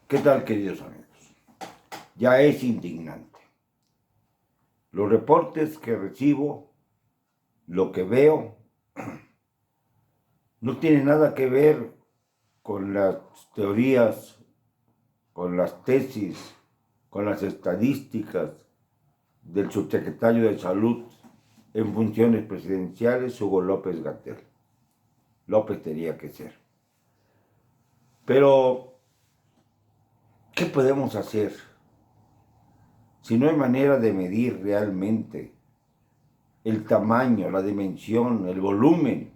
¿Qué tal, queridos amigos? Ya es indignante. Los reportes que recibo, lo que veo, no tiene nada que ver con las teorías, con las tesis, con las estadísticas del subsecretario de Salud en funciones presidenciales, Hugo López-Gatell. López tenía que ser. Pero, ¿qué podemos hacer si no hay manera de medir realmente el tamaño, la dimensión, el volumen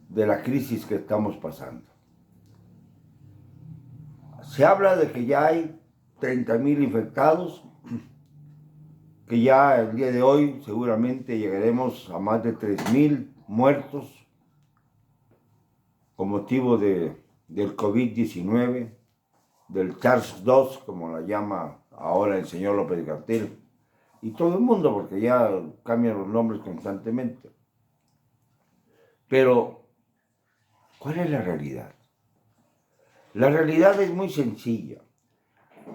de la crisis que estamos pasando? Se habla de que ya hay 30,000 infectados, que ya el día de hoy seguramente llegaremos a más de 3,000 muertos con motivo del COVID-19, del SARS-2, como la llama ahora el señor López-Gatell, y todo el mundo, porque ya cambian los nombres constantemente. Pero, ¿cuál es la realidad? La realidad es muy sencilla.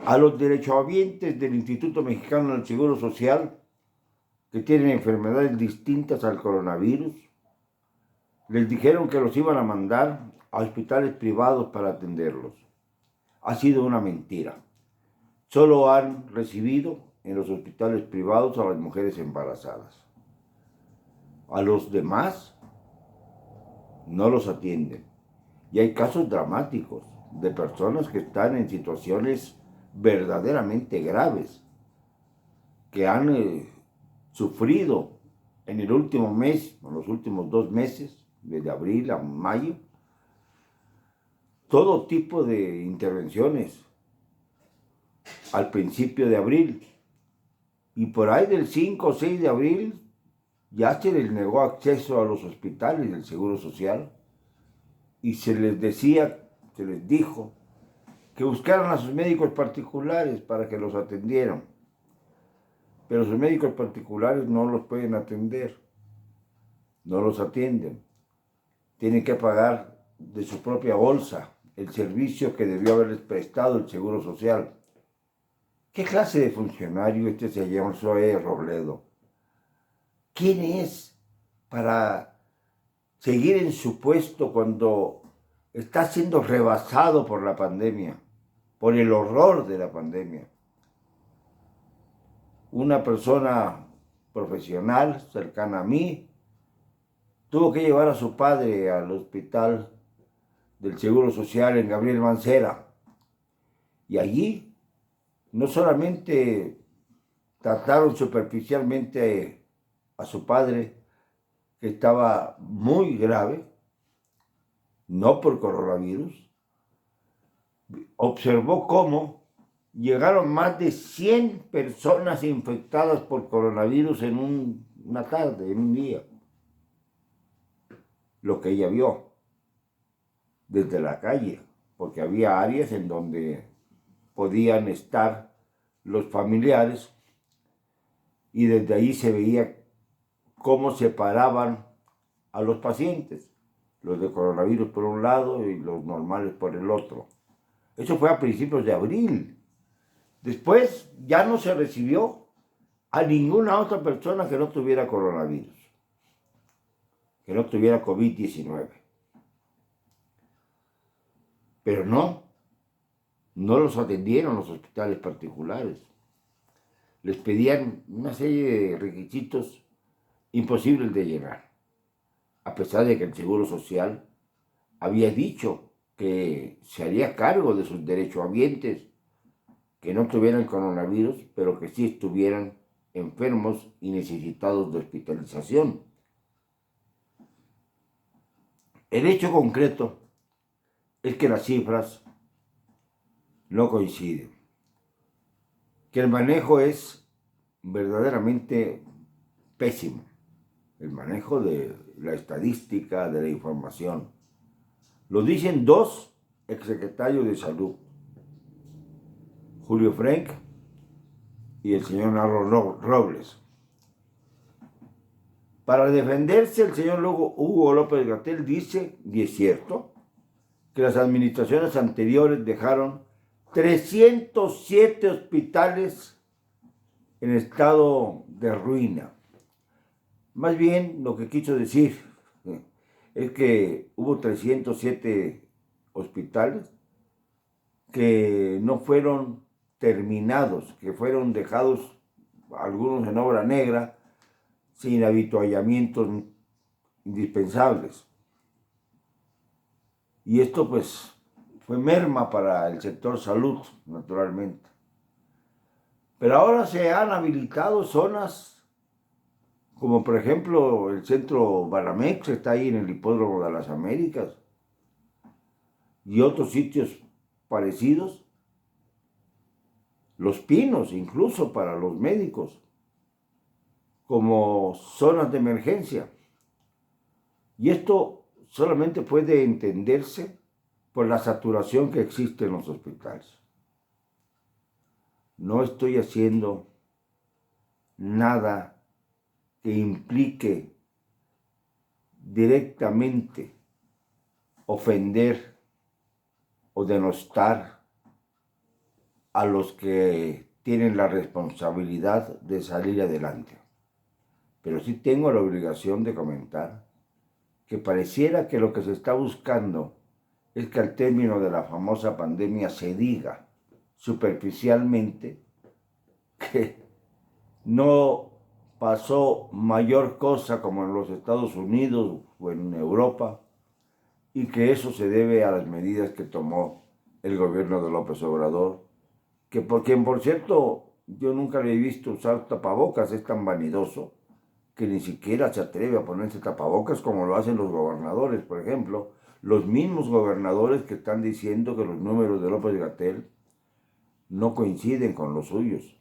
A los derechohabientes del Instituto Mexicano del Seguro Social, que tienen enfermedades distintas al coronavirus, les dijeron que los iban a mandar a hospitales privados para atenderlos. Ha sido una mentira. Solo han recibido en los hospitales privados a las mujeres embarazadas. A los demás no los atienden. Y hay casos dramáticos de personas que están en situaciones verdaderamente graves, que han sufrido en el último mes, en los últimos 2 meses, desde abril a mayo, todo tipo de intervenciones al principio de abril. Y por ahí del 5 o 6 de abril ya se les negó acceso a los hospitales del Seguro Social y se les dijo que buscaran a sus médicos particulares para que los atendieran. Pero sus médicos particulares no los pueden atender, no los atienden. Tienen que pagar de su propia bolsa el servicio que debió haberles prestado el Seguro Social. ¿Qué clase de funcionario este señor Zoe Robledo? ¿Quién es para seguir en su puesto cuando está siendo rebasado por la pandemia, por el horror de la pandemia? Una persona profesional cercana a mí tuvo que llevar a su padre al hospital del Seguro Social en Gabriel Mancera. Y allí no solamente trataron superficialmente a su padre, que estaba muy grave, no por coronavirus, observó cómo llegaron más de 100 personas infectadas por coronavirus en una tarde, en un día. Lo que ella vio desde la calle, porque había áreas en donde podían estar los familiares y desde ahí se veía cómo separaban a los pacientes, los de coronavirus por un lado y los normales por el otro. Eso fue a principios de abril. Después ya no se recibió a ninguna otra persona que no tuviera coronavirus, que no tuviera COVID-19. Pero no los atendieron los hospitales particulares. Les pedían una serie de requisitos imposibles de llenar, a pesar de que el Seguro Social había dicho que se haría cargo de sus derechohabientes que no tuvieran coronavirus, pero que sí estuvieran enfermos y necesitados de hospitalización. El hecho concreto es que las cifras no coinciden, que el manejo es verdaderamente pésimo, el manejo de la estadística, de la información. Lo dicen 2 exsecretarios de Salud, Julio Frenk y el señor Narro Robles. Para defenderse, el señor Hugo López-Gatell dice, y es cierto, que las administraciones anteriores dejaron 307 hospitales en estado de ruina. Más bien lo que quiso decir es que hubo 307 hospitales que no fueron terminados, que fueron dejados algunos en obra negra, sin avituallamientos indispensables. Y esto pues fue merma para el sector salud, naturalmente. Pero ahora se han habilitado zonas, como por ejemplo el centro Banamex, está ahí en el Hipódromo de las Américas, y otros sitios parecidos, Los Pinos, incluso para los médicos, como zonas de emergencia. Y esto solamente puede entenderse por la saturación que existe en los hospitales. No estoy haciendo nada que implique directamente ofender o denostar a los que tienen la responsabilidad de salir adelante. Pero sí tengo la obligación de comentar que pareciera que lo que se está buscando es que al término de la famosa pandemia se diga superficialmente que no pasó mayor cosa como en los Estados Unidos o en Europa, y que eso se debe a las medidas que tomó el gobierno de López Obrador, que por quien, por cierto, yo nunca le he visto usar tapabocas, es tan vanidoso que ni siquiera se atreve a ponerse tapabocas como lo hacen los gobernadores, por ejemplo, los mismos gobernadores que están diciendo que los números de López-Gatell no coinciden con los suyos,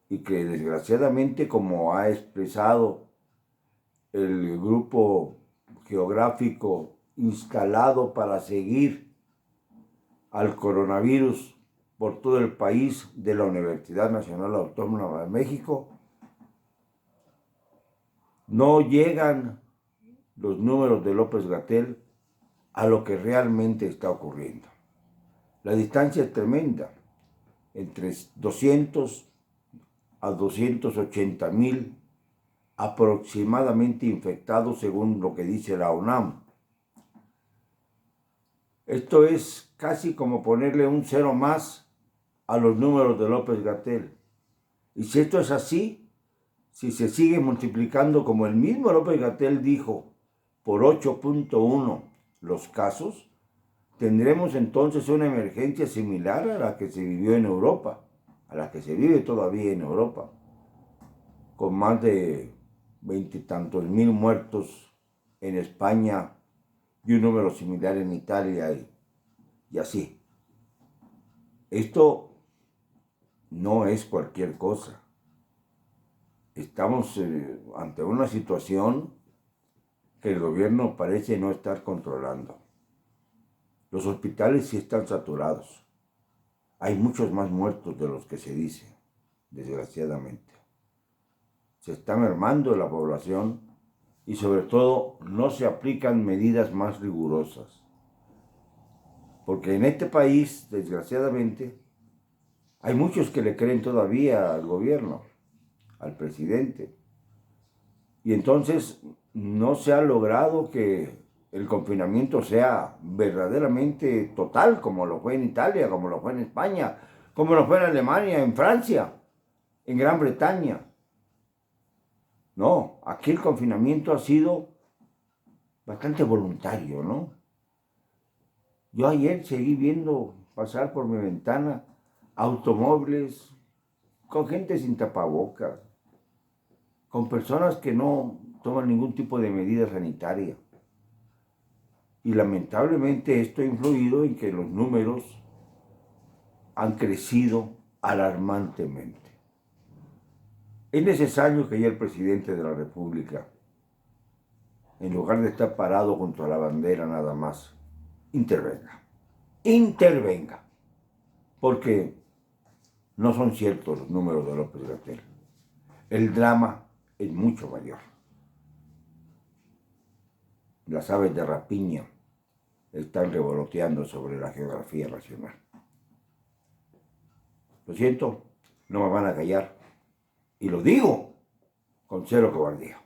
y que desgraciadamente, como ha expresado el grupo geográfico instalado para seguir al coronavirus por todo el país de la Universidad Nacional Autónoma de México, no llegan los números de López-Gatell a lo que realmente está ocurriendo. La distancia es tremenda, entre 200 a 280,000 aproximadamente infectados, según lo que dice la UNAM. Esto es casi como ponerle un cero más a los números de López-Gatell. Y si esto es así, si se sigue multiplicando como el mismo López-Gatell dijo, por 8.1 los casos, tendremos entonces una emergencia similar a la que se vivió en Europa, a la que se vive todavía en Europa, con más de 20 y tantos mil muertos en España y un número similar en Italia y así. Esto no es cualquier cosa. Estamos ante una situación que el gobierno parece no estar controlando. Los hospitales sí están saturados. Hay muchos más muertos de los que se dice, desgraciadamente. Se está mermando la población y sobre todo no se aplican medidas más rigurosas. Porque en este país, desgraciadamente, hay muchos que le creen todavía al gobierno, al presidente. Y entonces no se ha logrado que el confinamiento sea verdaderamente total, como lo fue en Italia, como lo fue en España, como lo fue en Alemania, en Francia, en Gran Bretaña. No, aquí el confinamiento ha sido bastante voluntario, ¿no? Yo ayer seguí viendo pasar por mi ventana automóviles con gente sin tapabocas, con personas que no toman ningún tipo de medida sanitaria. Y lamentablemente esto ha influido en que los números han crecido alarmantemente. Es necesario que ya el presidente de la República, en lugar de estar parado junto a la bandera nada más, intervenga, porque no son ciertos los números de López-Gatell. El drama es mucho mayor. Las aves de rapiña están revoloteando sobre la geografía nacional. Lo siento, no me van a callar. Y lo digo con cero cobardía.